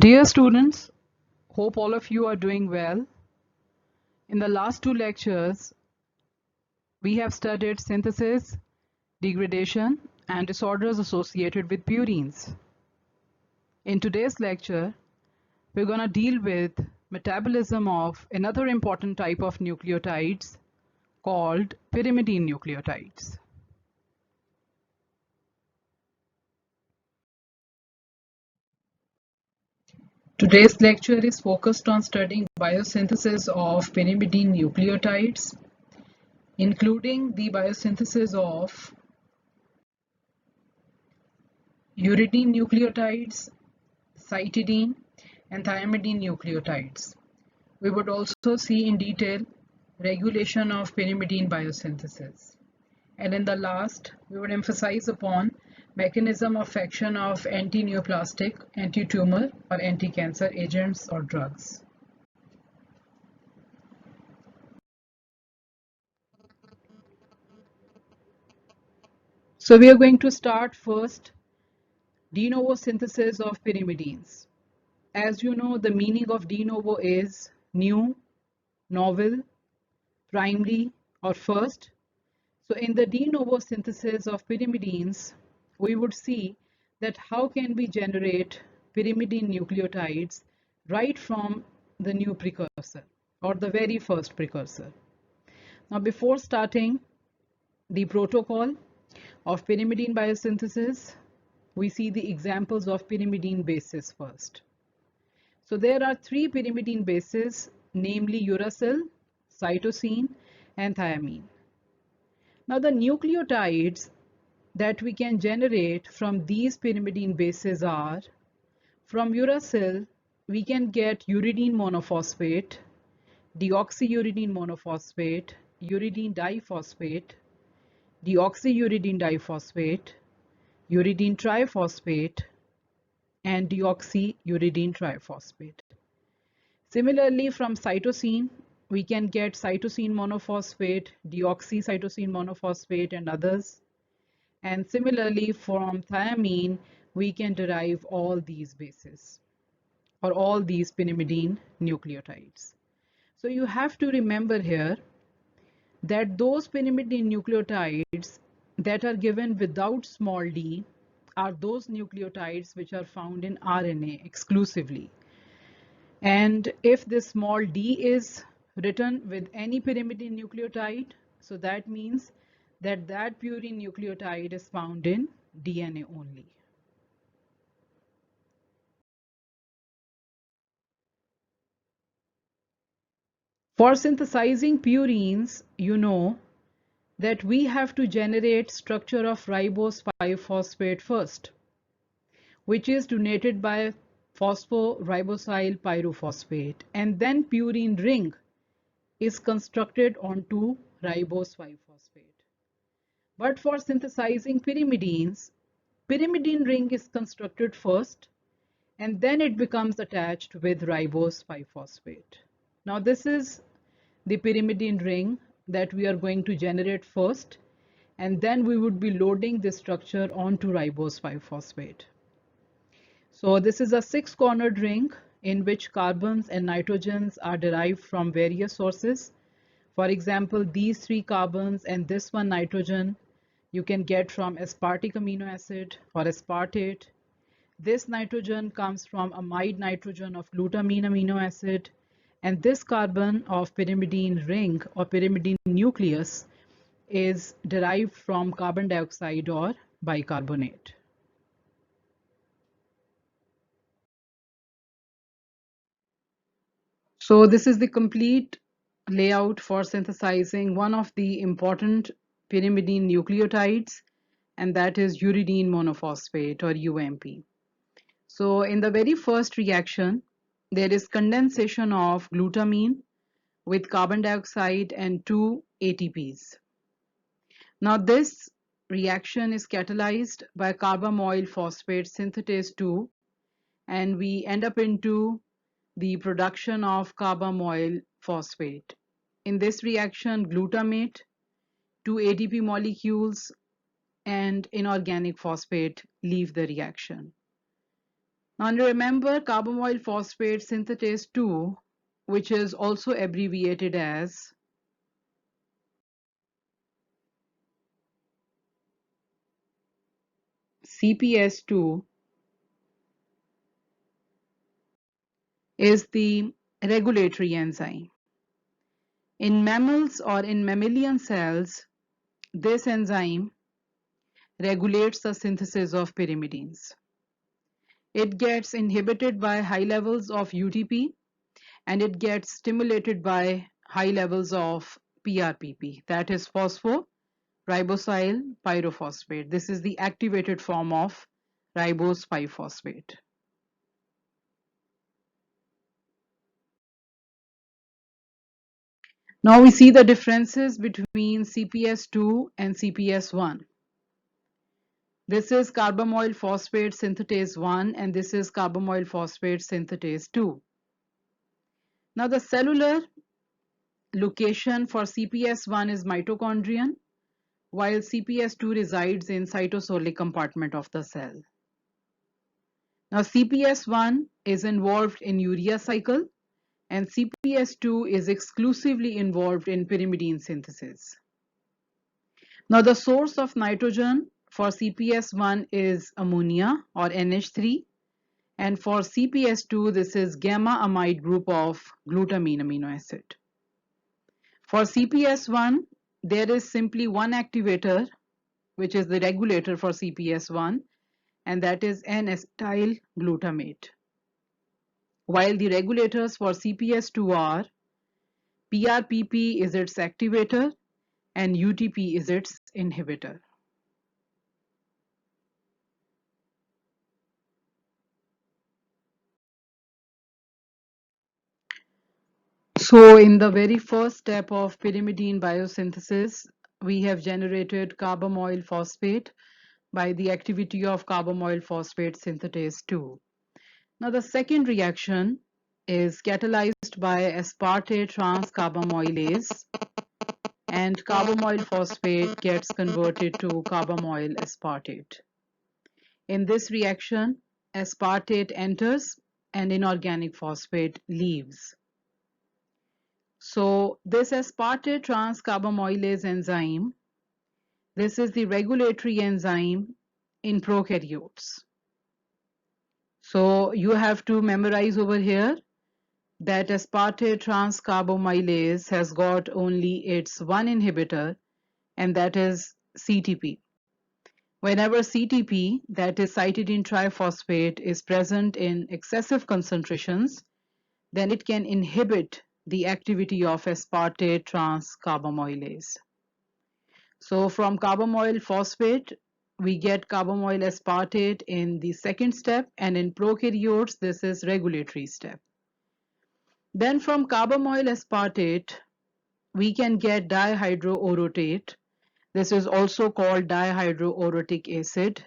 Dear students, hope all of you are doing well. In the last two lectures, we have studied synthesis, degradation, and disorders associated with purines. In today's lecture, we're going to deal with metabolism of another important type of nucleotides called pyrimidine nucleotides. Today's lecture is focused on studying biosynthesis of pyrimidine nucleotides, including the biosynthesis of uridine nucleotides, cytidine, and thymidine nucleotides. We would also see in detail regulation of pyrimidine biosynthesis. And in the last, we would emphasize upon mechanism of action of anti-neoplastic, anti-tumor, or anti-cancer agents or drugs. So we are going to start first de novo synthesis of pyrimidines. As you know, the meaning of de novo is new, novel, primary, or first. So in the de novo synthesis of pyrimidines, we would see that how can we generate pyrimidine nucleotides right from the new precursor or the very first precursor. Now before starting the protocol of pyrimidine biosynthesis, we see the examples of pyrimidine bases first. So there are three pyrimidine bases, namely uracil, cytosine, and thiamine. Now the nucleotides that we can generate from these pyrimidine bases are, from uracil, we can get uridine monophosphate, deoxyuridine monophosphate, uridine diphosphate, deoxyuridine diphosphate, uridine triphosphate, and deoxyuridine triphosphate. Similarly, from cytosine, we can get cytosine monophosphate, deoxycytosine monophosphate, and others. And similarly, from thiamine, we can derive all these bases or all these pyrimidine nucleotides. So you have to remember here that those pyrimidine nucleotides that are given without small d are those nucleotides which are found in RNA exclusively. And if this small d is written with any pyrimidine nucleotide, so that means that that purine nucleotide is found in DNA only. For synthesizing purines, you know that we have to generate structure of ribose 5-phosphate first, which is donated by phosphoribosyl pyrophosphate, and then purine ring is constructed onto ribose 5-phosphate. But for synthesizing pyrimidines, pyrimidine ring is constructed first and then it becomes attached with ribose 5-phosphate. Now this is the pyrimidine ring that we are going to generate first, and then we would be loading this structure onto ribose 5-phosphate. So this is a 6-cornered ring in which carbons and nitrogens are derived from various sources. For example, these 3 carbons and this one nitrogen you can get from aspartic amino acid or aspartate. This nitrogen comes from amide nitrogen of glutamine amino acid, and this carbon of pyrimidine ring or pyrimidine nucleus is derived from carbon dioxide or bicarbonate. So this is the complete layout for synthesizing one of the important pyrimidine nucleotides, and that is uridine monophosphate or UMP. So in the very first reaction, there is condensation of glutamine with carbon dioxide and 2 ATPs. Now this reaction is catalyzed by carbamoyl phosphate synthetase 2, and we end up into the production of carbamoyl phosphate. In this reaction, glutamate, 2 ATP molecules, and inorganic phosphate leave the reaction. Now remember carbamoyl phosphate synthetase 2, which is also abbreviated as CPS2, is the regulatory enzyme. In mammals or in mammalian cells, this enzyme regulates the synthesis of pyrimidines. It gets inhibited by high levels of UTP and it gets stimulated by high levels of PRPP, that is phosphoribosyl pyrophosphate. This is the activated form of ribose biphosphate. Now we see the differences between CPS2 and CPS1. This is carbamoyl phosphate synthetase 1 and this is carbamoyl phosphate synthetase 2. Now the cellular location for CPS1 is mitochondrion, while CPS2 resides in cytosolic compartment of the cell. Now CPS1 is involved in urea cycle and CPS2 is exclusively involved in pyrimidine synthesis. Now the source of nitrogen for CPS1 is ammonia or NH3, and for CPS2 this is gamma amide group of glutamine amino acid. For CPS1 there is simply one activator which is the regulator for CPS1, and that is N-acetyl glutamate, while the regulators for CPS2 are PRPP is its activator and UTP is its inhibitor. So in the very first step of pyrimidine biosynthesis, we have generated carbamoyl phosphate by the activity of carbamoyl phosphate synthetase 2. Now the second reaction is catalyzed by aspartate transcarbamylase, and carbamoyl phosphate gets converted to carbamoyl aspartate. In this reaction, aspartate enters and inorganic phosphate leaves. So this aspartate transcarbamylase enzyme, this is the regulatory enzyme in prokaryotes. So you have to memorize over here that aspartate transcarbamylase has got only its one inhibitor, and that is CTP. Whenever CTP, that is cytidine triphosphate, is present in excessive concentrations, then it can inhibit the activity of aspartate transcarbamylase. So from carbamoyl phosphate, we get carbamoyl aspartate in the second step, and in prokaryotes, this is regulatory step. Then from carbamoyl aspartate, we can get dihydroorotate. This is also called dihydroorotic acid,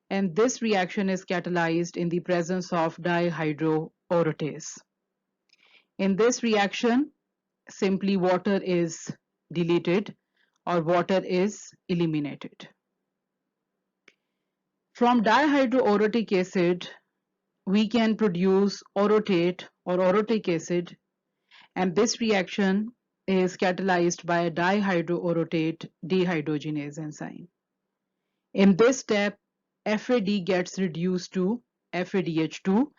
and this reaction is catalyzed in the presence of dihydroorotase. In this reaction, simply water is deleted or water is eliminated. From dihydroorotic acid, we can produce orotate or orotic acid, and this reaction is catalyzed by a dihydroorotate dehydrogenase enzyme. In this step, FAD gets reduced to FADH2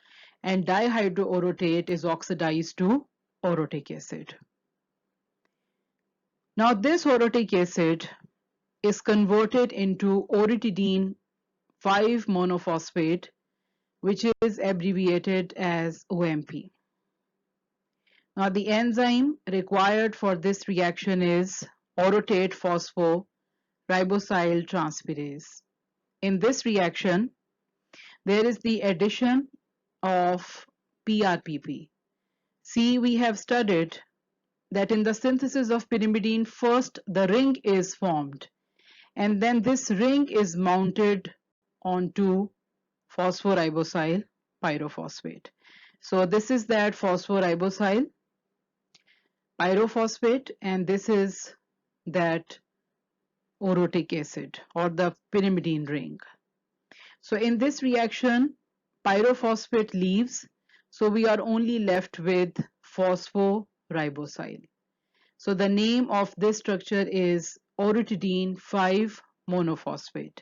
and dihydroorotate is oxidized to orotic acid. Now this orotic acid is converted into orotidine 5-monophosphate, which is abbreviated as OMP. Now the enzyme required for this reaction is orotate phosphoribosyl transferase. In this reaction, there is the addition of PRPP. See, we have studied that in the synthesis of pyrimidine, first the ring is formed, and then this ring is mounted onto phosphoribosyl pyrophosphate. So this is that phosphoribosyl pyrophosphate, and this is that orotic acid or the pyrimidine ring. So in this reaction, pyrophosphate leaves, so we are only left with phosphoribosyl. So the name of this structure is orotidine 5 monophosphate.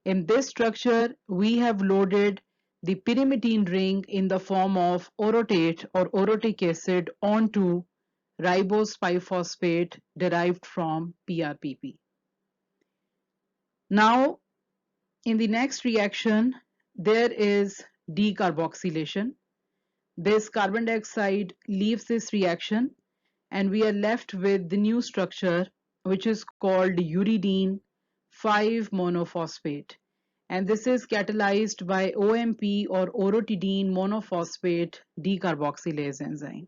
In this structure, we have loaded the pyrimidine ring in the form of orotate or orotic acid onto ribose biphosphate derived from PRPP. Now, in the next reaction, there is decarboxylation. This carbon dioxide leaves this reaction and we are left with the new structure which is called uridine 5 monophosphate, and this is catalyzed by OMP or orotidine monophosphate decarboxylase enzyme.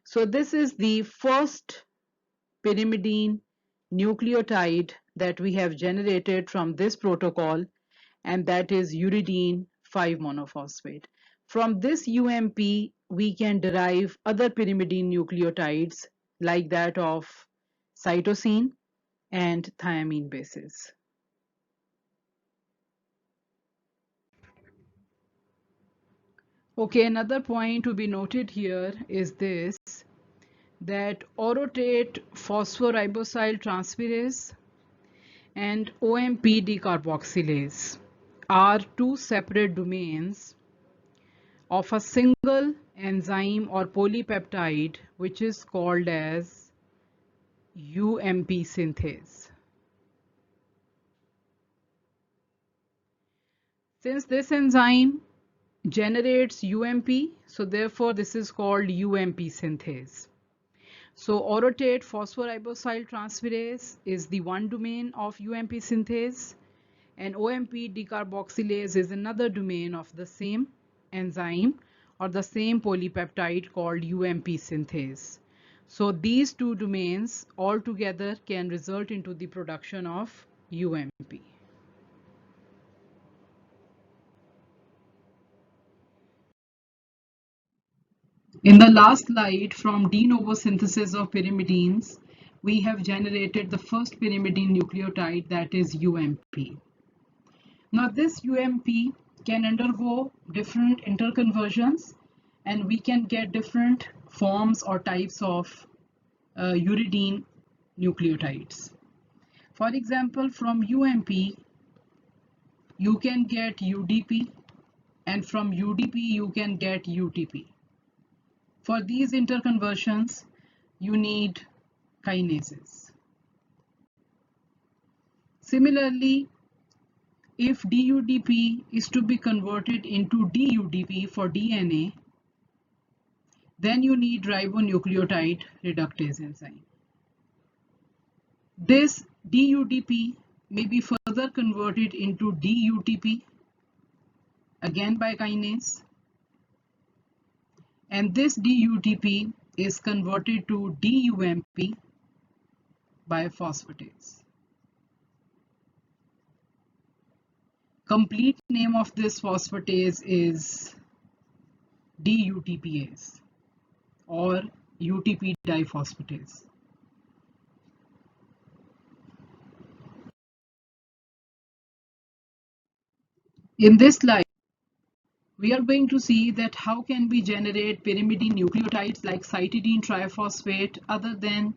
So this is the first pyrimidine nucleotide that we have generated from this protocol, and that is uridine 5 monophosphate. From this UMP, we can derive other pyrimidine nucleotides like that of cytosine and thiamine bases. Okay, another point to be noted here is this, that orotate phosphoribosyl transferase and OMP decarboxylase are two separate domains of a single enzyme or polypeptide which is called as UMP synthase. Since this enzyme generates UMP, so therefore this is called UMP synthase. So orotate phosphoribosyl transferase is the one domain of UMP synthase, and OMP decarboxylase is another domain of the same enzyme or the same polypeptide called UMP synthase. So these two domains altogether can result into the production of UMP. In the last slide, from de novo synthesis of pyrimidines, we have generated the first pyrimidine nucleotide, that is UMP. Now this UMP can undergo different interconversions and we can get different forms or types of uridine nucleotides. For example, from UMP, you can get UDP, and from UDP, you can get UTP. For these interconversions, you need kinases. Similarly, if DUDP is to be converted into DUDP for DNA, then you need ribonucleotide reductase enzyme. This DUDP may be further converted into DUTP, again by kinase, and this DUTP is converted to DUMP by phosphatase. Complete name of this phosphatase is DUTPase or UTP diphosphatase. In this slide, we are going to see that how can we generate pyrimidine nucleotides like cytidine triphosphate other than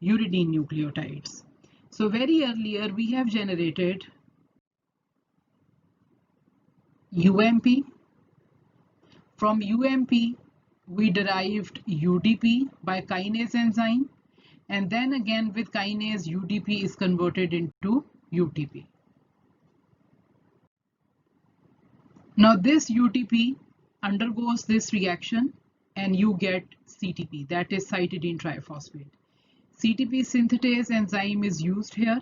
uridine nucleotides. So very earlier we have generated UMP. From UMP we derived UDP by kinase enzyme, and then again with kinase UDP is converted into UTP. Now this UTP undergoes this reaction and you get CTP, that is cytidine triphosphate. CTP synthetase enzyme is used here.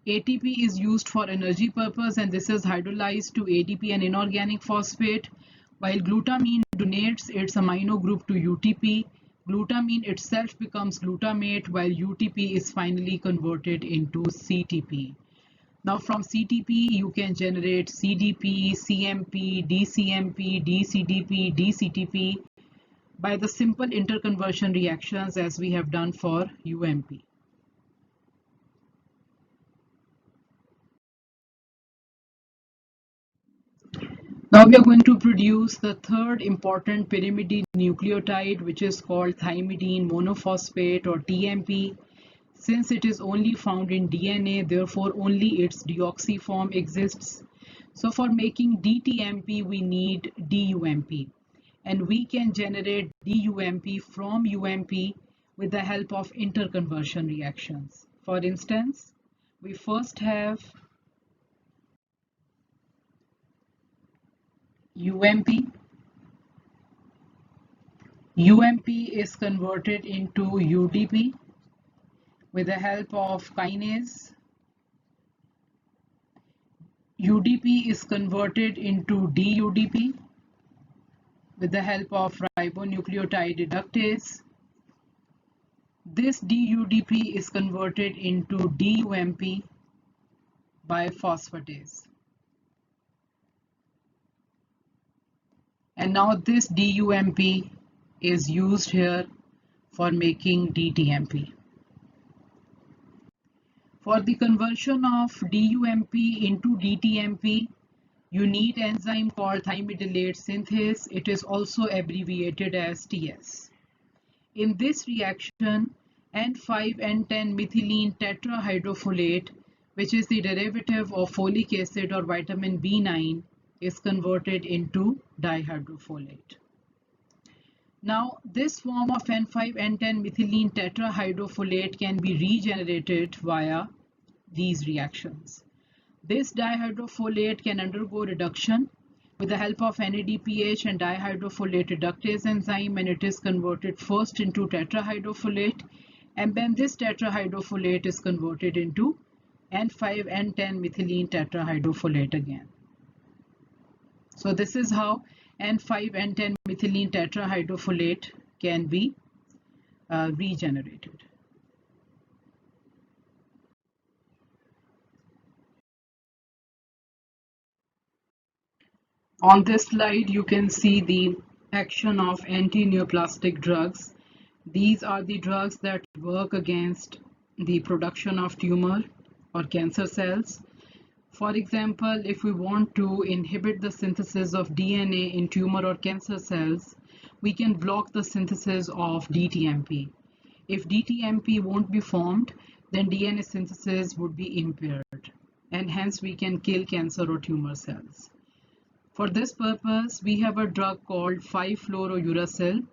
ATP is used for energy purpose and this is hydrolyzed to ADP, an inorganic phosphate, while glutamine donates its amino group to UTP. Glutamine itself becomes glutamate while UTP is finally converted into CTP. Now from CTP you can generate CDP, CMP, DCMP, DCDP, DCTP by the simple interconversion reactions as we have done for UMP. Now we are going to produce the third important pyrimidine nucleotide, which is called thymidine monophosphate or TMP. Since it is only found in DNA, therefore only its deoxy form exists. So for making DTMP, we need DUMP. And we can generate DUMP from UMP with the help of interconversion reactions. For instance, we first have UMP. UMP is converted into UDP with the help of kinase. UDP is converted into DUDP with the help of ribonucleotide reductase. This DUDP is converted into DUMP by phosphatase. And now this DUMP is used here for making DTMP. For the conversion of DUMP into DTMP, you need enzyme called thymidylate synthase. It is also abbreviated as TS. In this reaction, N5N10 methylene tetrahydrofolate, which is the derivative of folic acid or vitamin B9, is converted into dihydrofolate. Now, this form of N5N10 methylene tetrahydrofolate can be regenerated via these reactions. This dihydrofolate can undergo reduction with the help of NADPH and dihydrofolate reductase enzyme, and it is converted first into tetrahydrofolate, and then this tetrahydrofolate is converted into N5N10 methylene tetrahydrofolate again. So this is how N5N10 methylene tetrahydrofolate can be regenerated. On this slide, you can see the action of anti-neoplastic drugs. These are the drugs that work against the production of tumor or cancer cells. For example, if we want to inhibit the synthesis of DNA in tumor or cancer cells, we can block the synthesis of DTMP. If DTMP won't be formed, then DNA synthesis would be impaired, and hence we can kill cancer or tumor cells. For this purpose, we have a drug called 5-fluorouracil,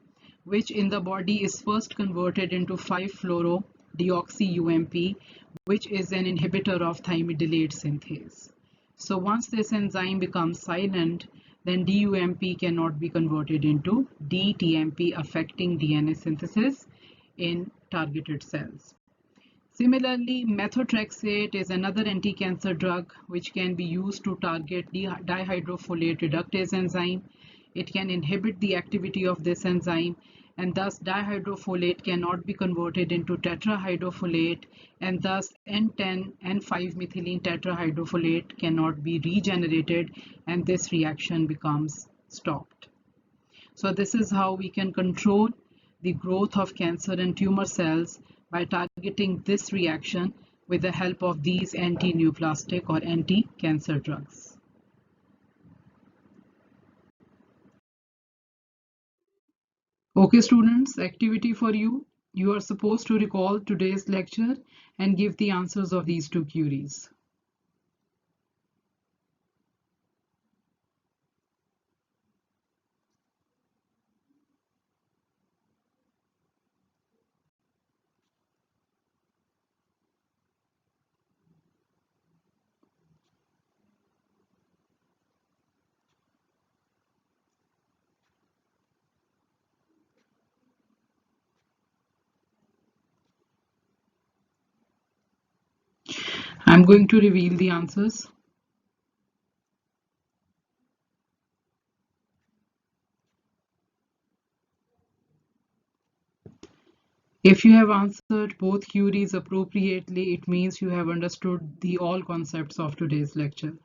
which in the body is first converted into 5-fluorodeoxy-UMP, which is an inhibitor of thymidylate synthase. So once this enzyme becomes silent, then DUMP cannot be converted into DTMP, affecting DNA synthesis in targeted cells. Similarly, methotrexate is another anti-cancer drug which can be used to target dihydrofolate reductase enzyme. It can inhibit the activity of this enzyme, and thus dihydrofolate cannot be converted into tetrahydrofolate, and thus N10 and 5-methylene tetrahydrofolate cannot be regenerated, and this reaction becomes stopped. So this is how we can control the growth of cancer and tumor cells by targeting this reaction with the help of these anti-neoplastic or anti-cancer drugs. Okay students, activity for you. You are supposed to recall today's lecture and give the answers of these two queries. I'm going to reveal the answers. If you have answered both queries appropriately, it means you have understood the all concepts of today's lecture.